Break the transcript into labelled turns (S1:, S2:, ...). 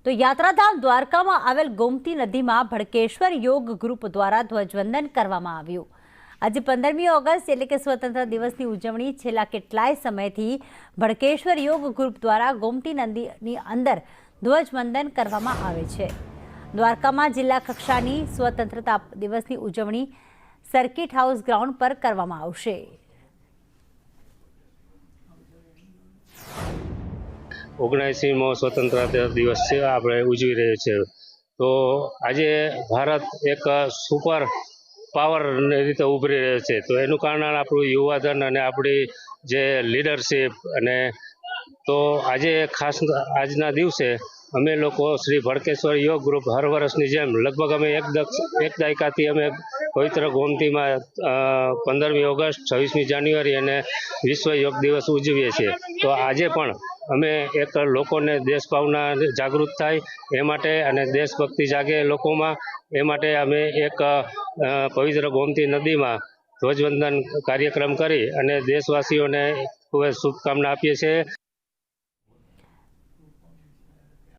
S1: તો યાત્રાધામ દ્વારકામાં આવેલ ગોમતી નદીમાં ભડકેશ્વર યોગ ગ્રુપ દ્વારા ધ્વજવંદન કરવામાં આવ્યું। આજે 15મી ઓગસ્ટ એટલે કે સ્વતંત્ર દિવસની ઉજવણી છેલ્લા કેટલાય સમયથી ભડકેશ્વર યોગ ગ્રુપ દ્વારા ગોમતી નદીની અંદર ધ્વજવંદન કરવામાં આવે છે। દ્વારકામાં જિલ્લા કક્ષાની સ્વતંત્રતા દિવસની ઉજવણી સર્કિટ હાઉસ ગ્રાઉન્ડ પર કરવામાં આવશે।
S2: 79મો સ્વતંત્રતા દિવસ છે આપણે ઉજવી રહ્યા છીએ। તો આજે ભારત એક સુપર પાવરની રીતે ઉભરી રહ્યો છે। તો એનું કારણ આપણું યુવાધન અને આપણી જે લીડરશિપ અને તો આજે ખાસ આજના દિવસે અમે લોકો શ્રી ભડકેશ્વર યોગ ગ્રુપ હર વર્ષની જેમ લગભગ અમે એક દાયકાથી અમે પવિત્ર ગોમતીમાં 15મી ઓગસ્ટ, 26મી જાન્યુઆરી અને વિશ્વ યોગ દિવસ ઉજવીએ છીએ। તો આજે પણ અમે એક લોકોને દેશભાવના જાગૃત થાય એ માટે અને દેશભક્તિ જાગે લોકોમાં એ માટે અમે એક પવિત્ર ગોમતી નદીમાં ધ્વજવંદન કાર્યક્રમ કરી અને દેશવાસીઓને ખૂબ શુભકામના આપીએ છીએ।